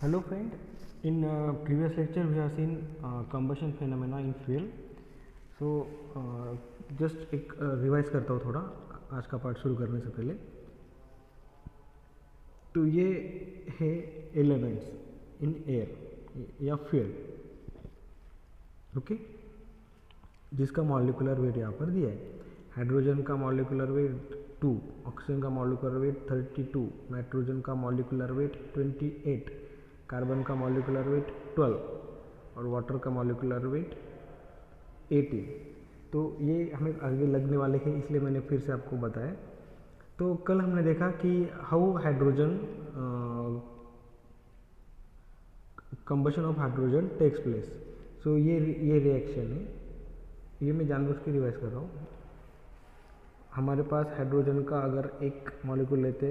Hello friend, in previous lecture we have seen combustion phenomena in fuel. So just एक revise करता हूँ थोड़ा आज का पार्ट शुरू करने से पहले। तो ये है एलिमेंट्स इन एयर या फ्यूल, ओके, जिसका मॉलिक्यूलर वेट यहाँ पर दिया है। हाइड्रोजन का मॉलिक्यूलर वेट 2, ऑक्सीजन का मॉलिक्यूलर वेट 32, नाइट्रोजन का मॉलिक्यूलर वेट 28, कार्बन का मॉलिक्यूलर वेट 12 और वाटर का मॉलिक्यूलर वेट 18। तो ये हमें आगे लगने वाले हैं, इसलिए मैंने फिर से आपको बताया। तो कल हमने देखा कि how hydrogen combustion of hydrogen takes place. So ये रिएक्शन है, ये मैं जानबूझ के रिवाइज कर रहा हूँ। हमारे पास हाइड्रोजन का अगर एक मॉलिक्यूल लेते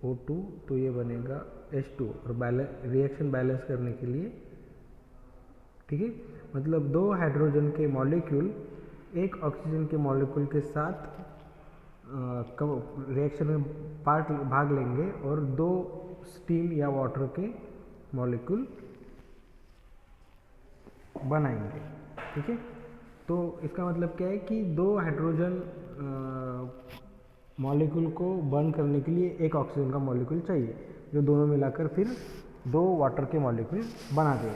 O2 तो ये बनेगा H2 और रिएक्शन बैलेंस करने के लिए, ठीक है, मतलब दो हाइड्रोजन के मॉलिक्यूल एक ऑक्सीजन के मॉलिक्यूल के साथ रिएक्शन में भाग लेंगे और दो स्टीम या वाटर के मॉलिक्यूल बनाएंगे, ठीक है। तो इसका मतलब क्या है कि दो हाइड्रोजन मॉलिक्यूल को बर्न करने के लिए एक ऑक्सीजन का मॉलिक्यूल चाहिए, जो दोनों मिलाकर फिर दो वाटर के मॉलिक्यूल बना देगा,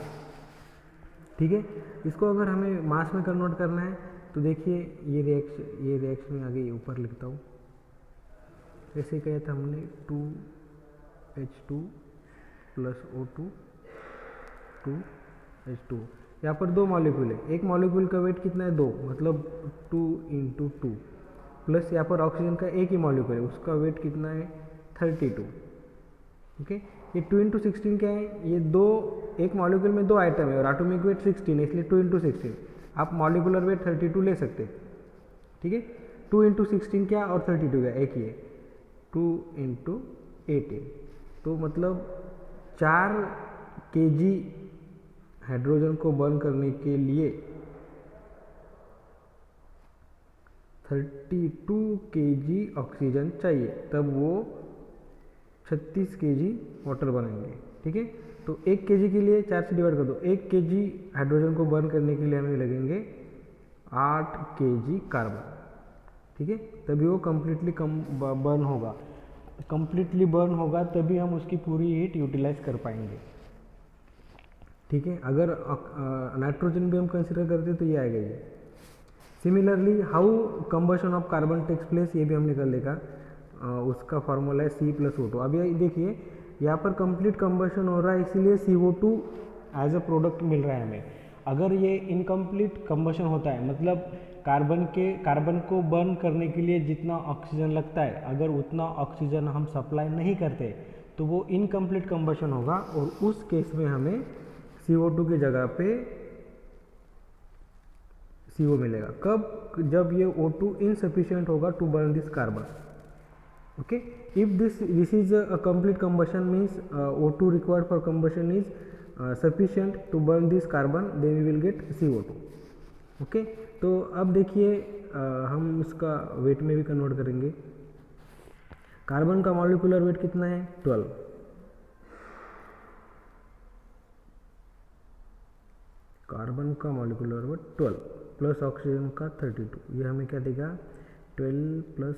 ठीक है। इसको अगर हमें मास में कन्वर्ट करना है तो देखिए ये रिएक्शन में आगे ऊपर लिखता हूँ। जैसे कहा था हमने 2H2 प्लस O2 2H2, यहाँ पर दो मॉलिक्यूल है, एक मॉलिक्यूल का वेट कितना है 2, मतलब 2 × 2 प्लस यहाँ पर ऑक्सीजन का एक ही मॉलिक्यूल है, उसका वेट कितना है 32, ओके। ये 2 × 16 क्या है, ये दो एक मॉलिक्यूल में दो आइटम है और एटॉमिक वेट 16 है, इसलिए 2 × 16 आप मॉलिक्यूलर वेट 32 ले सकते हैं, ठीक है। 2 × 16 क्या और 32 क्या, एक ही है, 2 × 18, तो मतलब 4 kg हाइड्रोजन को बर्न करने के लिए 32 kg ऑक्सीजन चाहिए, तब वो 36 kg वाटर बनाएंगे, ठीक है। तो 1 kg के लिए 4 से डिवाइड कर दो, 1 kg हाइड्रोजन को बर्न करने के लिए हमें लगेंगे 8 kg कार्बन, ठीक है। तभी वो कम्प्लीटली बर्न होगा, कम्प्लीटली बर्न होगा तभी हम उसकी पूरी हीट यूटिलाइज कर पाएंगे, ठीक है। अगर नाइट्रोजन भी हम कंसिडर करते तो ये आएगा ये। Similarly how combustion of carbon takes place, ये भी हमने कर देखा, उसका फॉर्मूला है C+O2। अब ये देखिए यहाँ पर कंप्लीट कंबशन हो रहा है, इसीलिए CO2 एज अ प्रोडक्ट मिल रहा है हमें। अगर ये इनकम्प्लीट कंबशन होता है, मतलब कार्बन को बर्न करने के लिए जितना ऑक्सीजन लगता है, अगर उतना ऑक्सीजन हम सप्लाई नहीं करते तो वो इनकम्प्लीट कंबशन होगा और उस केस में हमें CO2 की जगह पे CO मिलेगा। कब, जब ये O2 इनसफिशिएंट होगा to burn this carbon, okay. If this is a complete combustion means O2 required for combustion is sufficient to burn this carbon, then we will get CO2, okay. तो अब देखिए हम इसका वेट में भी convert करेंगे। Carbon का molecular weight कितना है 12, कार्बन का मॉलिक्यूलर वेट 12 प्लस ऑक्सीजन का 32, ये हमें क्या देगा 12 प्लस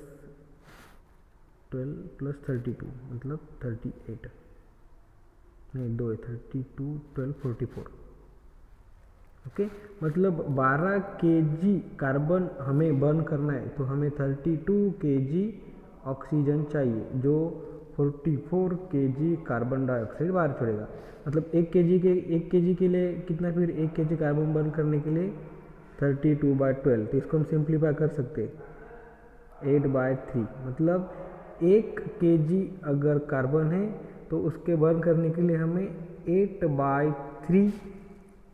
32 मतलब 38, नहीं 2 है, 32 12 44, ओके। मतलब 12 kg कार्बन हमें बर्न करना है तो हमें 32 kg ऑक्सीजन चाहिए, जो 44 kg कार्बन डाइऑक्साइड बाहर छोड़ेगा। मतलब 1 kg के लिए कितना, फिर 1 kg कार्बन बर्न करने के लिए 32/12, तो इसको हम सिंप्लीफाई कर सकते हैं 8/3, मतलब 1 kg अगर कार्बन है तो उसके बर्न करने के लिए हमें 8/3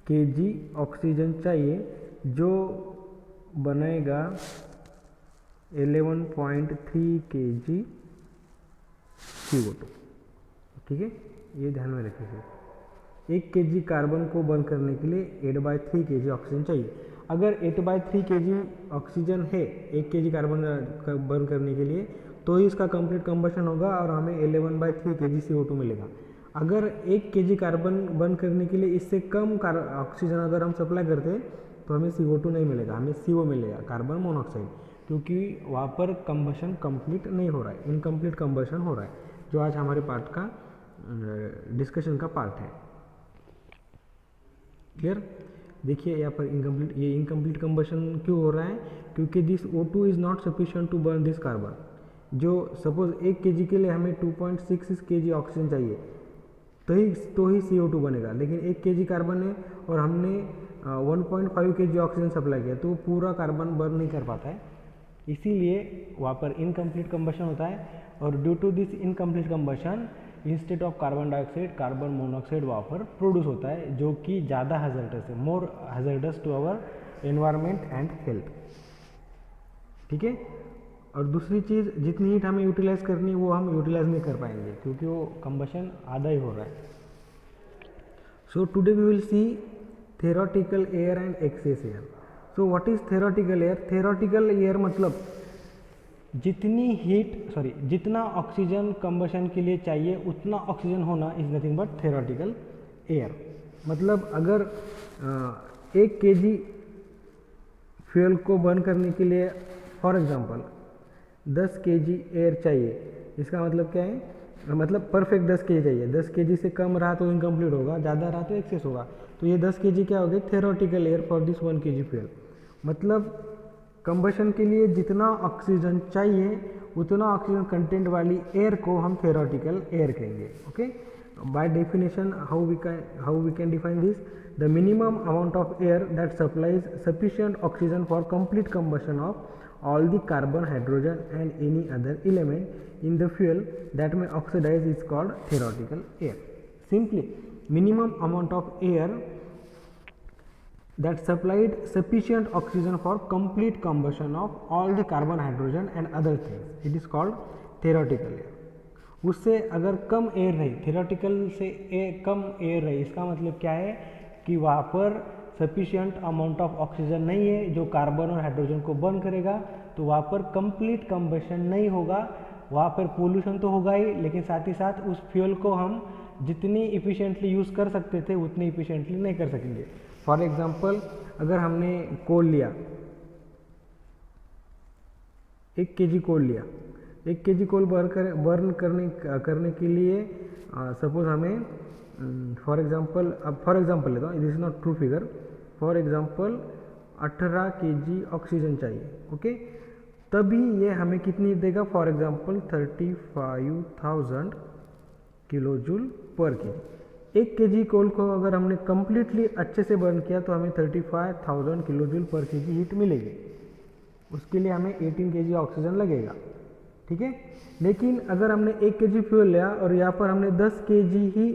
kg ऑक्सीजन चाहिए, जो बनेगा 11.3 kg CO2, ठीक है। ये ध्यान में रखिए, 1 kg कार्बन को बर्न करने के लिए 8/3 kg ऑक्सीजन चाहिए। अगर 8/3 kg ऑक्सीजन है 1 kg कार्बन बर्न करने के लिए, तो ही इसका कंप्लीट कंबशन होगा और हमें 11/3 kg CO2 मिलेगा। अगर 1 kg कार्बन बर्न करने के लिए इससे कम ऑक्सीजन अगर हम सप्लाई करते हैं तो हमें CO2 नहीं मिलेगा, हमें CO मिलेगा, कार्बन मोनोऑक्साइड, क्योंकि वहाँ पर कंबशन कंप्लीट नहीं हो रहा है, इनकम्प्लीट कंबशन हो रहा है, जो आज हमारे पार्ट का डिस्कशन का पार्ट है। क्लियर? देखिए यहाँ पर इनकम्प्लीट कंबशन क्यों हो रहा है, क्योंकि this O2 is not sufficient to burn this carbon. जो सपोज 1 kg के लिए हमें 2.66 kg ऑक्सीजन चाहिए तो ही CO2 बनेगा, लेकिन 1 kg कार्बन है और हमने 1.5 kg ऑक्सीजन सप्लाई किया तो पूरा कार्बन बर्न नहीं कर पाता है, इसीलिए वहाँ पर इनकम्प्लीट कंबशन होता है। और due to this incomplete combustion instead of carbon dioxide carbon monoxide वहाँ पर प्रोड्यूस होता है, जो कि ज़्यादा हैजर्डस है, more hazardous to our environment and health. ठीक है? और दूसरी चीज़, जितनी हीट हमें यूटिलाइज करनी है वो हम यूटिलाइज नहीं कर पाएंगे, क्योंकि वो कंबशन आधा ही हो रहा है। So today we will see theoretical air and excess air. So what is theoretical air? Theoretical air मतलब जितना ऑक्सीजन कंबशन के लिए चाहिए उतना ऑक्सीजन होना is nothing but theoretical air. मतलब अगर 1 kg फ्यूल को बर्न करने के लिए फॉर एग्जांपल 10 kg एयर चाहिए, इसका मतलब क्या है? मतलब परफेक्ट 10 kg चाहिए, 10 kg से कम रहा तो इनकम्प्लीट होगा, ज़्यादा रहा तो एक्सेस होगा, तो ये 10 kg क्या हो गए? Theoretical air for this 1 kg fuel. मतलब कंबशन के लिए जितना ऑक्सीजन चाहिए उतना ऑक्सीजन कंटेंट वाली एयर को हम थेरोटिकल एयर कहेंगे। Okay, by definition how we can define this? The minimum amount of air that supplies sufficient oxygen for complete combustion of all the carbon, hydrogen and any other element in the fuel that may oxidize is called theoretical air. Simply, minimum amount of air that supplied sufficient oxygen for complete combustion of all the carbon, hydrogen and other things, it is called theoretical air. उससे अगर कम air रही, theoretical से कम air रही, इसका मतलब क्या है कि वहाँ पर सफिशिएंट अमाउंट ऑफ ऑक्सीजन नहीं है जो कार्बन और हाइड्रोजन को बर्न करेगा, तो वहाँ पर कंप्लीट कंबशन नहीं होगा, वहाँ पर पोल्यूशन तो होगा ही, लेकिन साथ ही साथ उस फ्यूल को हम जितनी इफ़िशिएंटली यूज़ कर सकते थे उतनी इफ़िशिएंटली नहीं कर सकेंगे। फॉर एग्जांपल, अगर हमने कोल लिया, 1 kg कोल लिया, 1 kg कोल बर्न करने के लिए सपोज हमें फॉर एग्जांपल लेता हूँ, this is not true figure, for example 18 kg oxygen चाहिए। ओके, तभी ये हमें कितनी देगा? फॉर एग्जांपल 35,000 किलो जूल पर kg। 1 kg कोल को अगर हमने कम्प्लीटली अच्छे से बर्न किया तो हमें 35,000 किलो जूल पर kg हीट मिलेगी, उसके लिए हमें 18 kg ऑक्सीजन लगेगा। ठीक है, लेकिन अगर हमने 1 kg फ्यूल लिया और यहाँ पर हमने 10 kg ही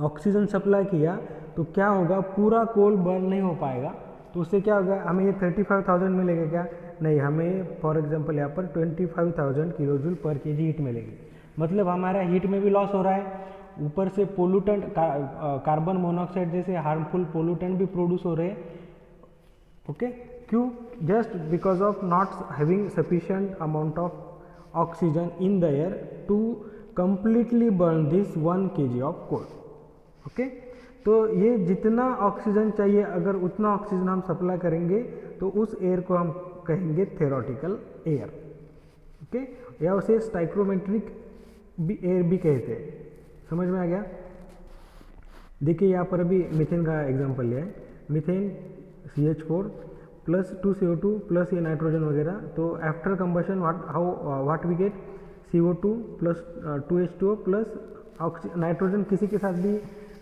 ऑक्सीजन सप्लाई किया तो क्या होगा? पूरा कोल बर्न नहीं हो पाएगा, तो उससे क्या होगा? हमें ये 35,000 मिलेगा क्या? नहीं, हमें फॉर एग्जांपल यहाँ पर 25,000 किलो जूल पर kg हीट मिलेगी। मतलब हमारा हीट में भी लॉस हो रहा है, ऊपर से पोल्यूटेंट कार्बन मोनोऑक्साइड जैसे हार्मफुल पोल्यूटेंट भी प्रोड्यूस हो रहे हैं। ओके, क्यों? Just because of not having sufficient amount of oxygen in the air to completely burn this 1 kg of coal. Okay, तो ये जितना ऑक्सीजन चाहिए अगर उतना ऑक्सीजन हम सप्लाई करेंगे तो उस एयर को हम कहेंगे थेरोटिकल एयर। ओके, या उसे स्टाइक्रोमेट्रिक भी एयर भी कहते हैं। समझ में आ गया? देखिए यहाँ पर अभी मीथेन का एग्जांपल लिया है, methane CH4 plus 2 CO2 plus ये नाइट्रोजन वगैरह, तो after combustion what we get? CO2 plus 2H2O plus nitrogen किसी के साथ भी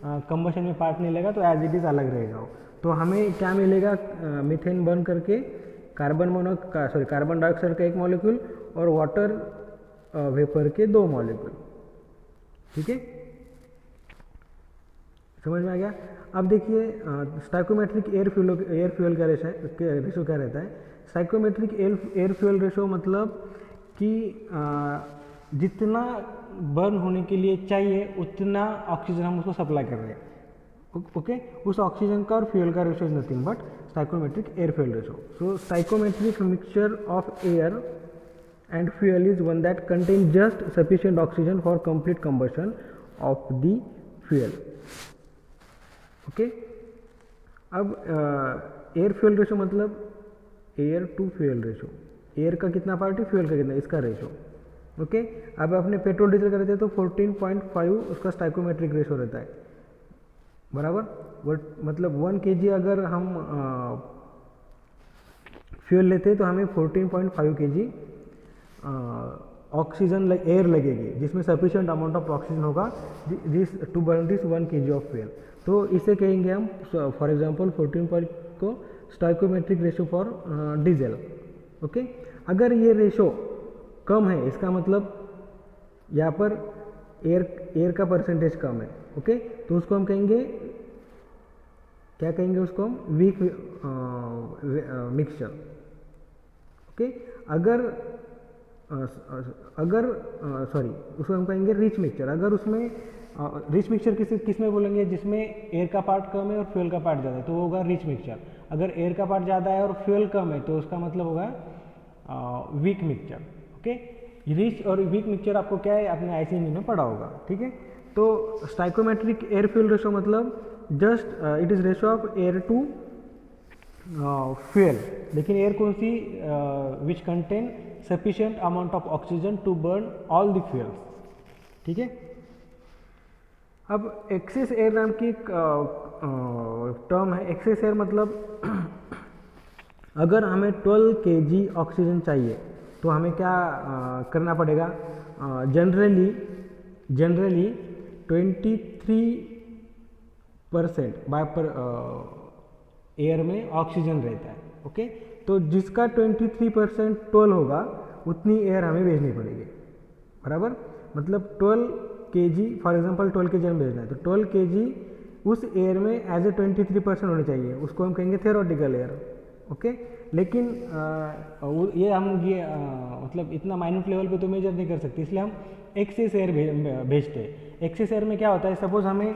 कंबशन में पार्ट नहीं लेगा तो एज इट इज़ अलग रहेगा वो। तो हमें क्या मिलेगा? मीथेन बर्न करके कार्बन डाइऑक्साइड का एक मॉलिक्यूल और वाटर वेपर के 2 मॉलिक्यूल। ठीक है, समझ में आ गया? अब देखिए स्टाइकोमेट्रिक एयर फ्यूल का रेशो क्या रहता है? स्टाइकोमेट्रिक एयर फ्यूल रेशो मतलब कि जितना बर्न होने के लिए चाहिए उतना ऑक्सीजन हम उसको सप्लाई कर रहे हैं। ओके, उस ऑक्सीजन का और फ्यूल का ratio is nothing but stoichiometric air fuel ratio. So stoichiometric mixture of air and fuel is one that contain just sufficient oxygen for complete combustion of the fuel. Okay, अब air fuel ratio मतलब air to fuel ratio, air का कितना part है, fuel का कितना, इसका ratio. Okay, अब अपने पेट्रोल डीजल करते हैं तो 14.5 उसका स्टाइकोमेट्रिक रेशो रहता है, बराबर। मतलब 1 kg अगर हम फ्यूल लेते हैं तो हमें 14.5 kg ऑक्सीजन एयर लगेगी, जिसमें सफिशिएंट अमाउंट ऑफ ऑक्सीजन होगा this to burn this 1 kg of fuel. तो इसे कहेंगे हम फॉर एग्जांपल 14 को stoichiometric ratio for diesel. Okay, अगर ये रेशो कम है, इसका मतलब यहाँ पर एयर का परसेंटेज कम है। ओके, तो उसको हम कहेंगे, क्या कहेंगे उसको हम, वीक मिक्सचर। ओके, अगर सॉरी उसको हम कहेंगे रिच मिक्सचर। अगर उसमें रिच मिक्सचर किस में बोलेंगे, जिसमें एयर का पार्ट कम है और फ्यूल का पार्ट ज़्यादा है, तो वो होगा रिच मिक्सचर। अगर एयर का पार्ट ज़्यादा है और फ्यूल कम है तो उसका मतलब होगा वीक मिक्सचर। ओके, रिच और वीक मिक्सचर आपको क्या है, आपने आईसीएमई में पढ़ा होगा, ठीक है। तो स्टाइकोमेट्रिक एयर फ्यूल रेशो मतलब just it is ratio of air to fuel, लेकिन एयर कौन सी, which contain sufficient amount of oxygen to burn all the fuels, ठीक है। अब एक्सेस एयर नाम की एक टर्म है। एक्सेस एयर मतलब अगर हमें 12 kg ऑक्सीजन चाहिए तो हमें क्या करना पड़ेगा, जनरली 23% बाय पर एयर में ऑक्सीजन रहता है। ओके, तो जिसका 23% 12 होगा उतनी एयर हमें भेजनी पड़ेगी, बराबर। मतलब 12 kg फॉर एग्जांपल 12 kg हमें भेजना है, तो 12 kg उस एयर में एज ए 23% होनी चाहिए, उसको हम कहेंगे थ्योरेटिकल एयर। ओके, लेकिन ये हम मतलब इतना माइन्यूट लेवल पे तो मेजर नहीं कर सकते, इसलिए हम एक्सेस एयर भेजते हैं। एक्सेस एयर में क्या होता है, सपोज हमें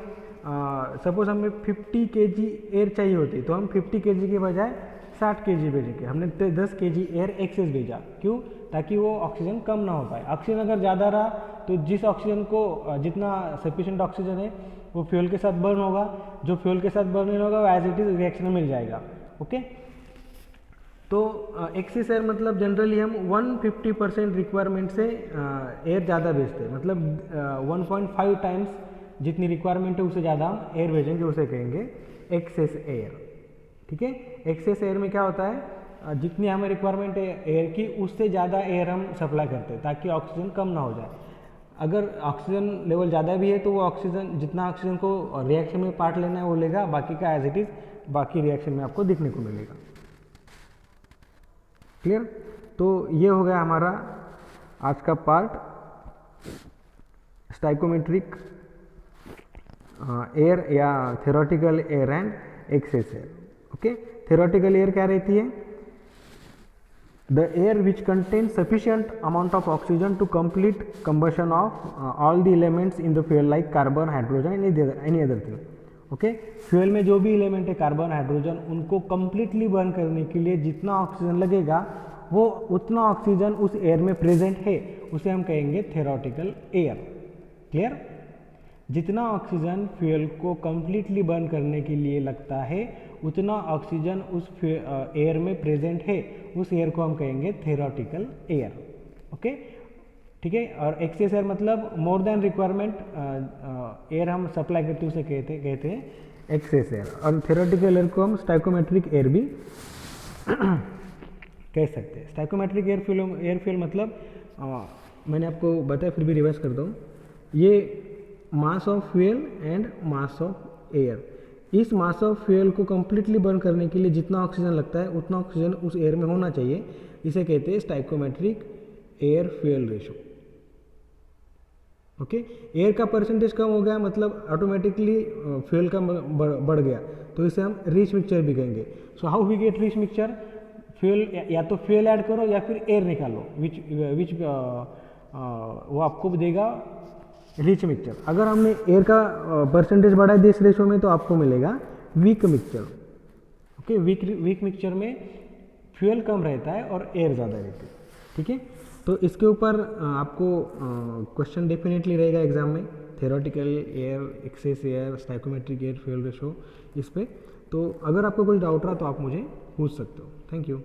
50 kg एयर चाहिए होती, तो हम 50 kg के बजाय 60 kg भेजेंगे। हमने 10 kg एयर एक्सेस भेजा, क्यों, ताकि वो ऑक्सीजन कम ना हो पाए। ऑक्सीजन अगर ज़्यादा रहा तो जिस ऑक्सीजन को जितना सफिशिएंट ऑक्सीजन है वो फ्यूल के साथ बर्न होगा, जो फ्यूल के साथ बर्न नहीं होगा वो एज इट इज रिएक्शन में मिल जाएगा। ओके, तो एक्सेस एयर मतलब जनरली हम 150% रिक्वायरमेंट से एयर ज़्यादा भेजते हैं, मतलब 1.5 टाइम्स जितनी रिक्वायरमेंट है उससे ज़्यादा हम एयर भेजेंगे, उसे कहेंगे एक्सेस एयर, ठीक है। एक्सेस एयर में क्या होता है, जितनी हमें रिक्वायरमेंट है एयर की उससे ज़्यादा एयर हम सप्लाई करते हैं ताकि ऑक्सीजन कम ना हो जाए। अगर ऑक्सीजन लेवल ज़्यादा भी है तो वो ऑक्सीजन, जितना ऑक्सीजन को रिएक्शन में पार्ट लेना है वो लेगा, बाकी का एज इट इज़ बाकी रिएक्शन में आपको दिखने को मिलेगा। क्लियर। तो ये हो गया हमारा आज का पार्ट, स्टाइकोमेट्रिक एयर या theoretical air and excess air. Okay, theoretical air क्या रहती है, the air which contain sufficient amount of oxygen to complete combustion of all the elements in the fuel like carbon, hydrogen, any other thing. Okay, fuel में जो भी element है carbon, hydrogen, उनको completely burn करने के लिए जितना oxygen लगेगा वो उतना ऑक्सीजन उस एयर में प्रेजेंट है, उसे हम कहेंगे थ्योरेटिकल एयर। क्लियर। जितना ऑक्सीजन फ्यूल को कंप्लीटली बर्न करने के लिए लगता है उतना ऑक्सीजन उस एयर में प्रेजेंट है, उस एयर को हम कहेंगे थ्योरेटिकल एयर। ओके, ठीक है। और एक्सेस एयर मतलब मोर देन रिक्वायरमेंट एयर हम सप्लाई करते उसे कहते हैं एक्सेस एयर। और थ्योरेटिकल एयर को हम स्टाइकोमेट्रिक एयर भी कह सकते हैं। स्टाइकोमेट्रिक एयर फ्यूल मतलब मैंने आपको बताया, फिर भी रिवाइज करता हूँ, ये mass of fuel and mass of air. इस मास ऑफ फ्यूल को कंप्लीटली बर्न करने के लिए जितना ऑक्सीजन लगता है उतना ऑक्सीजन उस एयर में होना चाहिए, इसे कहते हैं stoichiometric air fuel ratio. Okay, air का परसेंटेज कम हो गया मतलब ऑटोमेटिकली फ्यूल का बढ़ गया, तो इसे हम रिच मिक्सचर भी कहेंगे। So how we get rich mixture, fuel या तो फ्यूल ऐड करो या फिर एयर निकालो, विच वो आपको देगा रिच मिक्सचर। अगर हमने एयर का परसेंटेज बढ़ाया दिया इस रेशो में तो आपको मिलेगा weak mixture. Okay, weak mixture में फ्यूल कम रहता है और एयर ज़्यादा रहती है, ठीक है। तो इसके ऊपर आपको क्वेश्चन डेफिनेटली रहेगा एग्जाम में, theoretical air, excess air, stoichiometric air fuel ratio इस पे। तो अगर आपको कुछ डाउट रहा तो आप मुझे पूछ सकते हो। Thank you.